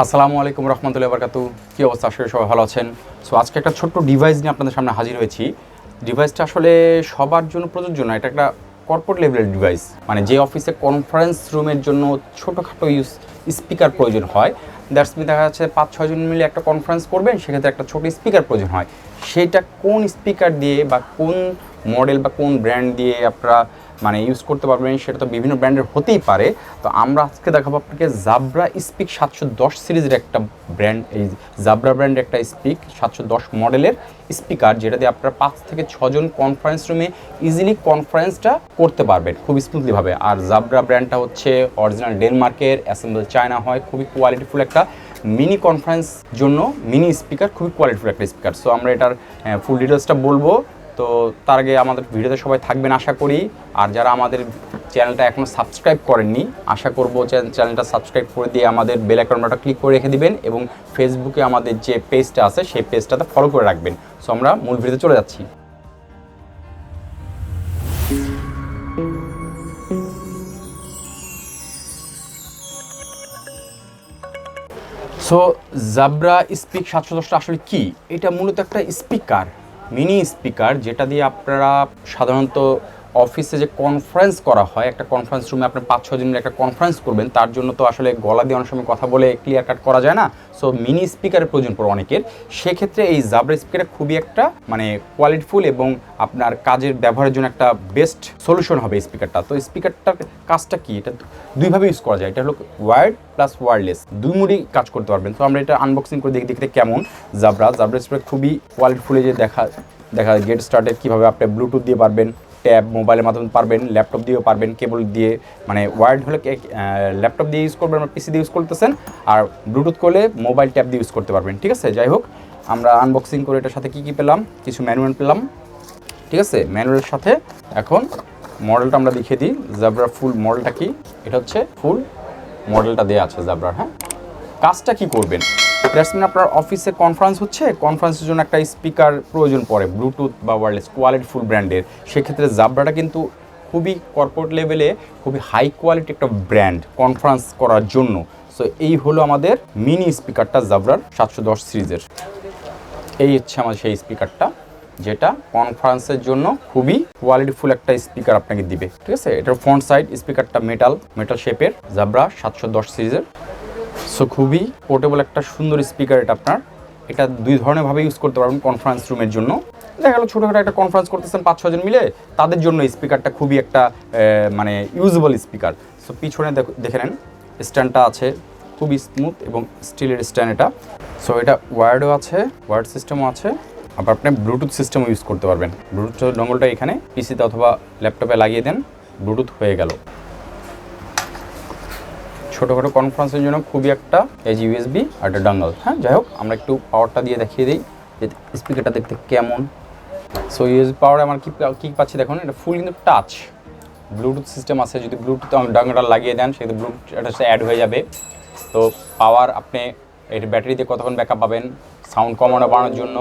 আসসালামু আলাইকুম রহমতুল্লাহি ওয়া বারাকাতুহু। কী অবস্থা? আসলে সবাই ভালো আছেন। সো আজকে একটা ছোট্ট ডিভাইস নিয়ে আপনাদের সামনে হাজির হয়েছি। ডিভাইসটা আসলে সবার জন্য প্রযোজ্য না, এটা একটা কর্পোরেট লেভেলের ডিভাইস। মানে যে অফিসে কনফারেন্স রুমের জন্য ছোটোখাটো স্পিকার প্রয়োজন হয়, দ্যাটস মিন দেখা যাচ্ছে 5-6 জন মিলে একটা কনফারেন্স করবেন, সেক্ষেত্রে একটা ছোটো স্পিকার প্রয়োজন হয়। সেইটা কোন স্পিকার দিয়ে বা কোন মডেল বা কোন ব্র্যান্ড দিয়ে আপনারা মানে ইউজ করতে পারবেন, সেটা তো বিভিন্ন ব্র্যান্ডের হতেই পারে। তো আমরা আজকে দেখাবো আপনাকে জাবরা স্পিক 710 সিরিজের একটা ব্র্যান্ড, এই জাবরা ব্র্যান্ডের একটা স্পিক 710 মডেলের স্পিকার, যেটা দিয়ে আপনারা 5 থেকে 6 জন কনফারেন্স রুমে ইজিলি কনফারেন্সটা করতে পারবেন খুব স্মুথলিভাবে। আর জাবরা ব্র্যান্ডটা হচ্ছে অরিজিনাল ডেনমার্কের, অ্যাসেম্বল চায়না হয়, খুবই কোয়ালিটিফুল একটা মিনি কনফারেন্স জন্য মিনি স্পিকার, খুবই কোয়ালিটিফুল একটা স্পিকার। সো আমরা এটার ফুল ডিটেলসটা বলবো। তো তার আগে আমাদের ভিডিওতে সবাই থাকবেন আশা করি। আর যারা আমাদের চ্যানেলটা এখনও সাবস্ক্রাইব করেননি, আশা করবো চ্যানেলটা সাবস্ক্রাইব করে দিয়ে আমাদের বেল আইকনটা ক্লিক করে রেখে দিবেন এবং ফেসবুকে আমাদের যে পেজটা আছে সেই পেজটাতে ফলো করে রাখবেন। সো আমরা মূল ভিডিওতে চলে যাচ্ছি। সো জাবরা স্পিক 710টা আসলে কি? এটা মূলত একটা স্পিকার, মিনি স্পিকার, যেটা দিয়ে আপনারা সাধারণত অফিসে যে কনফারেন্স করা হয়, একটা কনফারেন্স রুমে আপনার 5-6 জন মিলে একটা কনফারেন্স করবেন, তার জন্য তো আসলে গলা দিয়ে অনেক সময় কথা বলে ক্লিয়ার কাট করা যায় না। সো মিনি স্পিকারের প্রয়োজন পড়ে অনেকের। সেক্ষেত্রে এই জাবরা স্পিকারটা খুবই একটা মানে কোয়ালিটিফুল এবং আপনার কাজের ব্যবহারের জন্য একটা বেস্ট সলিউশন হবে স্পিকারটা। তো স্পিকারটার কাজটা কি? এটা দুইভাবে ইউজ করা যায়। এটা হলো ওয়ার্ড প্লাস ওয়্যারলেস, দুই মোডেই কাজ করতে পারবেন। তো আমরা এটা আনবক্সিং করে দেখতে কেমন জাবরা স্পিকার খুবই কোয়ালিটিফুল। যে দেখা গেট স্টার্টেড কীভাবে আপনি ব্লুটুথ দিয়ে পারবেন, ট্যাব মোবাইলের মাধ্যমে পারবেন, ল্যাপটপ দিয়েও পারবেন, কেবল দিয়ে মানে ওয়ার্ড হলে ল্যাপটপ দিয়ে ইউজ করবেন, পিসি দিয়ে ইউজ করতেছেন, আর ব্লুটুথ করলে মোবাইল ট্যাব দিয়ে ইউজ করতে পারবেন। ঠিক আছে, যাই হোক আমরা আনবক্সিং করে এটার সাথে কী পেলাম, কিছু ম্যানুয়াল পেলাম। ঠিক আছে, ম্যানুয়ালের সাথে এখন মডেলটা আমরা দেখিয়ে দিই। জাবরার ফুল মডেলটা কি? এটা হচ্ছে ফুল মডেলটা দেওয়া আছে জাবরার। হ্যাঁ, কাজটা কি করবেন? আপনার অফিসে কনফারেন্স হচ্ছে, কনফারেন্সের জন্য একটা স্পিকার প্রয়োজন পড়ে ব্লুটুথ বা ওয়্যারলেস কোয়ালিটিফুল ব্র্যান্ডের। সেক্ষেত্রে জাবরাটা কিন্তু খুবই কর্পোরেট লেভেলে খুবই হাই কোয়ালিটি একটা ব্র্যান্ড কনফারেন্স করার জন্য। সো এই হলো আমাদের মিনি স্পিকারটা জাবরার 710 সিরিজের। এই হচ্ছে আমাদের সেই স্পিকারটা, যেটা কনফারেন্সের জন্য খুবই কোয়ালিটিফুল একটা স্পিকার আপনাকে দিবে। ঠিক আছে, এটার ফ্রন্ট সাইড স্পিকারটা মেটাল শেপের, জাবরা 710 সিরিজের। সো খুবই পোর্টেবল একটা সুন্দর স্পিকার এটা আপনার। এটা দুই ধরনেরভাবে ইউজ করতে পারবেন কনফারেন্স রুমের জন্য। দেখা গেলো ছোটোখাটো একটা কনফারেন্স করতেছেন 5-6 জন মিলে, তাদের জন্য স্পিকারটা খুবই একটা মানে ইউজেবল স্পিকার। সো পিছনে দেখে নেন স্ট্যান্ডটা আছে, খুবই স্মুথ এবং স্টিলের স্ট্যান্ড এটা। সো এটা ওয়্যার্ডও আছে, ওয়্যার্ড সিস্টেমও আছে, আবার আপনি ব্লুটুথ সিস্টেমও ইউজ করতে পারবেন। ব্লুটুথ ডঙ্গলটা এখানে পিসিতে অথবা ল্যাপটপে লাগিয়ে দেন, ব্লুটুথ হয়ে গেল। ছোটোখাটো কনফারেন্সের জন্য খুবই একটা এই ইউএসবি আর একটা ডাঙ্গল। হ্যাঁ, যাই হোক আমরা একটু পাওয়ারটা দিয়ে দেখিয়ে দিই যে স্পিকারটা দেখতে কেমন। সো ইউএসবি পাওয়ারে আমার কী পাচ্ছি দেখুন, এটা ফুল কিন্তু টাচ ব্লুটুথ সিস্টেম আছে। যদি ব্লুটুথ ডাঙ্গলটা লাগিয়ে দেন, সেক্ষেত্রে ব্লুটুথ এটা অ্যাড হয়ে যাবে। তো পাওয়ার আপনি এর ব্যাটারি দিয়ে কতক্ষণ ব্যাকআপ পাবেন। সাউন্ড কমানো বাড়ানোর জন্য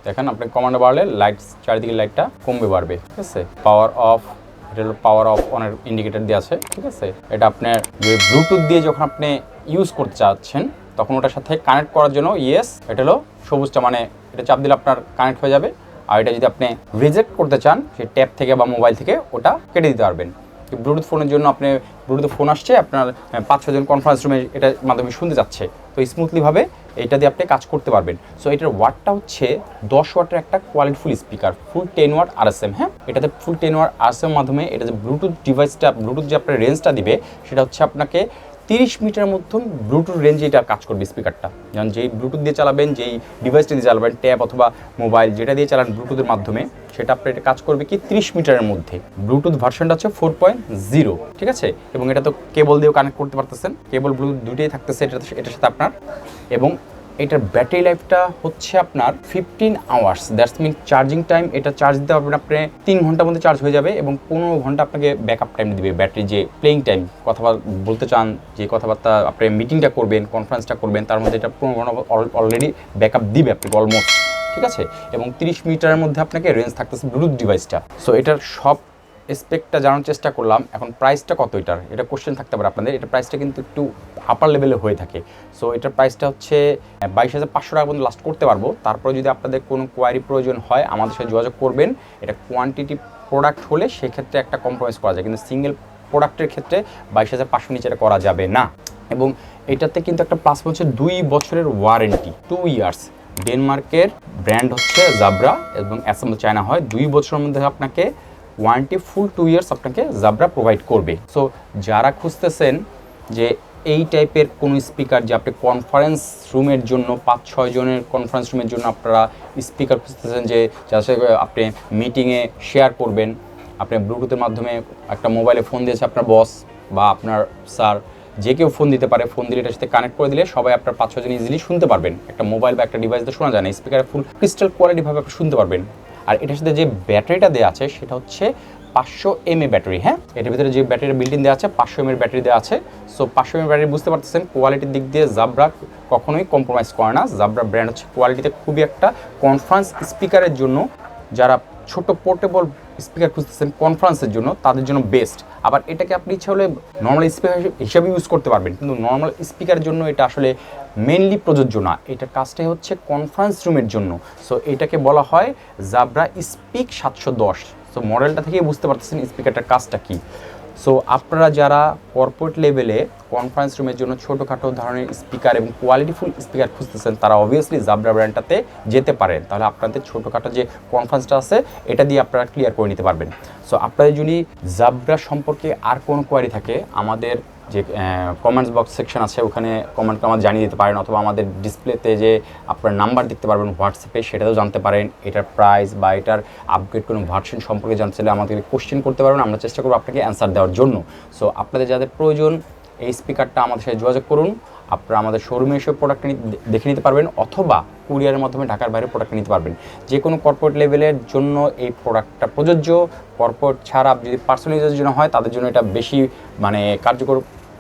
দেখেন, আপনি কমান্ডে বাড়লে লাইট চারিদিকে লাইটটা কমবে বাড়বে। ঠিক আছে, পাওয়ার অফ, এটা হলো পাওয়ার অফ অনের ইন্ডিকেটার দিয়ে আছে। ঠিক আছে, এটা আপনার যে ব্লুটুথ দিয়ে যখন আপনি ইউজ করতে চাচ্ছেন, তখন ওটার সাথে কানেক্ট করার জন্য ইয়েস, এটা হলো সবুজটা, মানে এটা চাপ দিলে আপনার কানেক্ট হয়ে যাবে। আর এটা যদি আপনি রিজেক্ট করতে চান, সেই ট্যাব থেকে বা মোবাইল থেকে ওটা কেটে দিতে পারবেন। ব্লুটুথ ফোনের জন্য আপনি ব্লুটুথ ফোন আসছে, আপনার 5-6 জন কনফারেন্স রুমে এটার মাধ্যমে শুনতে যাচ্ছে, তো স্মুথলিভাবে এটা দিয়ে আপনি কাজ করতে পারবেন। সো এটার ওয়াটটা হচ্ছে 10 ওয়াটের একটা কোয়ালিটিফুল স্পিকার, ফুল 10 ওয়াট RSM। হ্যাঁ, এটাতে ফুল 10 ওয়াট RSM মাধ্যমে এটা যে ব্লুটুথ ডিভাইসটা, ব্লুটুথ যে আপনার রেঞ্জটা দিবে, সেটা হচ্ছে আপনাকে 30 মিটারের মধ্যে ব্লুটুথ রেঞ্জে এটা কাজ করবে স্পিকারটা। যেমন যেই ব্লুটুথ দিয়ে চালাবেন, যেই ডিভাইসটা দিয়ে চালাবেন, ট্যাব অথবা মোবাইল যেটা দিয়ে চালান ব্লুটুথের মাধ্যমে, সেটা আপনার এটা কাজ করবে কি 30 মিটারের মধ্যে। ব্লুটুথ ভার্সনটা হচ্ছে 4.0। ঠিক আছে, এবং এটা তো কেবল দিয়েও কানেক্ট করতে পারতেছেন, কেবল ব্লুটুথ দুটোই থাকতেছে এটার সাথে আপনার। এবং এটার ব্যাটারি লাইফটা হচ্ছে আপনার 15 hours. That's mean charging time, এটা চার্জ দিতে পারবেন আপনি 3 ঘন্টার মধ্যে চার্জ হয়ে যাবে, এবং 15 ঘন্টা আপনাকে ব্যাকআপ টাইম দিবে। ব্যাটারি যে প্লেইং টাইম, কথা বলতে চান, যে কথাবার্তা আপনি মিটিংটা করবেন, কনফারেন্সটা করবেন, তার মধ্যে এটা 15 ঘন্টা অলরেডি ব্যাকআপ দিবে আপনাকে অলমোস্ট। ঠিক আছে, এবং 30 মিটারের মধ্যে আপনাকে রেঞ্জ থাকতেছে ব্লুটুথ ডিভাইসটা। সো এটার সব স্পেকটা জানার চেষ্টা করলাম। এখন প্রাইসটা কত এটার, এটা কোশ্চেন থাকতে পারে আপনাদের। এটা প্রাইসটা কিন্তু একটু আপার লেভেলে হয়ে থাকে। সো এটার প্রাইসটা হচ্ছে 22,500 টাকা পর্যন্ত লাস্ট করতে পারবো। তারপরে যদি আপনাদের কোনো কোয়ারি প্রয়োজন হয় আমাদের সাথে যোগাযোগ করবেন। এটা কোয়ান্টিটি প্রোডাক্ট হলে সেক্ষেত্রে একটা কম্প্রোমাইজ করা যায়, কিন্তু সিঙ্গেল প্রোডাক্টের ক্ষেত্রে 22,500 নিচে করা যাবে না। এবং এটাতে কিন্তু একটা প্লাস হচ্ছে 2 বছরের ওয়ারেন্টি, 2 ইয়ার্স। ডেনমার্কের ব্র্যান্ড হচ্ছে জাবরা এবং অ্যাসেম্বল চায়না হয়। 2 বছরের মধ্যে আপনাকে ওয়ারেন্টি ফুল 2 ইয়ার্স আপনাকে জাবরা প্রোভাইড করবে। সো যারা খুঁজতেছেন যে এই টাইপের কোনো স্পিকার, যে আপনি কনফারেন্স রুমের জন্য 5-6 জনের কনফারেন্স রুমের জন্য আপনারা স্পিকার খুঁজতেছেন, যে যার সাথে আপনি মিটিংয়ে শেয়ার করবেন, আপনি ব্লুটুথের মাধ্যমে একটা মোবাইলে ফোন দিয়েছে আপনার বস বা আপনার স্যার, যে কেউ ফোন দিতে পারে, ফোন দিলে এটার সাথে কানেক্ট করে দিলে সবাই আপনার 5-6 জন ইজিলি শুনতে পারবেন। একটা মোবাইল বা একটা ডিভাইসে শোনা যায় না, স্পিকারে ফুল ক্রিস্টাল কোয়ালিটিভাবে আপনি শুনতে পারবেন। আর এটার সাথে যে ব্যাটারিটা দেওয়া আছে সেটা হচ্ছে 500 mAh ব্যাটারি। হ্যাঁ, এটার ভিতরে যে ব্যাটারি বিল্ট ইন দেওয়া আছে 500 mAh ব্যাটারি দেওয়া আছে। সো 500 mAh ব্যাটারি বুঝতে পারতেছেন, কোয়ালিটির দিক দিয়ে জাবরা কখনোই কম্প্রোমাইজ করে না। জাবরা ব্র্যান্ড হচ্ছে কোয়ালিটিতে খুবই একটা কনফারেন্স স্পিকারের জন্য, যারা ছোট পোর্টেবল স্পিকার খুঁজতেছেন কনফারেন্সের জন্য তাদের জন্য বেস্ট। আবার এটাকে আপনি ইচ্ছা হলে নর্মাল স্পিকার হিসাবে ইউজ করতে পারবেন, কিন্তু নর্মাল স্পিকারের জন্য এটা আসলে মেনলি প্রযোজ্য না। এটার কাজটাই হচ্ছে কনফারেন্স রুমের জন্য। সো এটাকে বলা হয় জাবরা স্পিক 710। সো মডেলটা থেকেই বুঝতে পারতেছেন স্পিকারটার কাজটা কী। সো আপনারা যারা কর্পোরেট লেভেলে কনফারেন্স রুমের জন্য ছোটোখাটো ধরনের স্পিকার এবং কোয়ালিটিফুল স্পিকার খুঁজতেছেন, তারা অবভিয়াসলি জাবরা ব্র্যান্ডটাতে যেতে পারেন। তাহলে আপনাদের ছোটোখাটো যে কনফারেন্সটা আছে এটা দিয়ে আপনারা ক্লিয়ার করে নিতে পারবেন। সো আপনাদের যদি জাবরা সম্পর্কে আর কোনো কোয়ারি থাকে, আমাদের যে কমেন্টস বক্স সেকশন আছে ওখানে কমেন্ট আমাদের জানিয়ে দিতে পারেন, অথবা আমাদের ডিসপ্লেতে যে আপনার নাম্বার দেখতে পারবেন হোয়াটসঅ্যাপে, সেটাতেও জানতে পারেন। এটার প্রাইস বা এটার আপগ্রেড কোনো ভার্সন সম্পর্কে জানতে চাইলে আমাদেরকে কোশ্চেন করতে পারবেন, আমরা চেষ্টা করবো আপনাকে অ্যান্সার দেওয়ার জন্য। সো আপনাদের যাদের প্রয়োজন এই স্পিকারটা আমাদের সাথে যোগাযোগ করুন। আপনারা আমাদের শোরুমে এসে প্রোডাক্ট দেখে নিতে পারবেন, অথবা কুরিয়ারের মাধ্যমে ঢাকার বাইরে প্রোডাক্ট নিতে পারবেন। যে কোনো কর্পোরেট লেভেলের জন্য এই প্রোডাক্টটা প্রযোজ্য। কর্পোরেট ছাড়া যদি পার্সোনাল ইউজের জন্য হয় তাদের জন্য এটা বেশি কার্যকর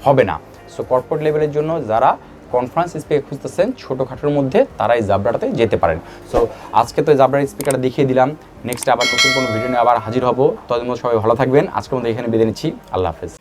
হবে না। সো কর্পোরেট লেভেলের জন্য যারা কনফারেন্স স্পিকার খুঁজতেছেন ছোটোখাটোর মধ্যে, তারা এই জাবরাটাতে যেতে পারেন। সো আজকে তো জাবরার স্পিকারটা দেখিয়ে দিলাম। নেক্সট আবার নতুন কোনো ভিডিও নিয়ে আবার হাজির হব। ততদিন সবাই ভালো থাকবেন। আজকের মধ্যে এখানে বিদায় নিচ্ছি। আল্লাহ হাফেজ।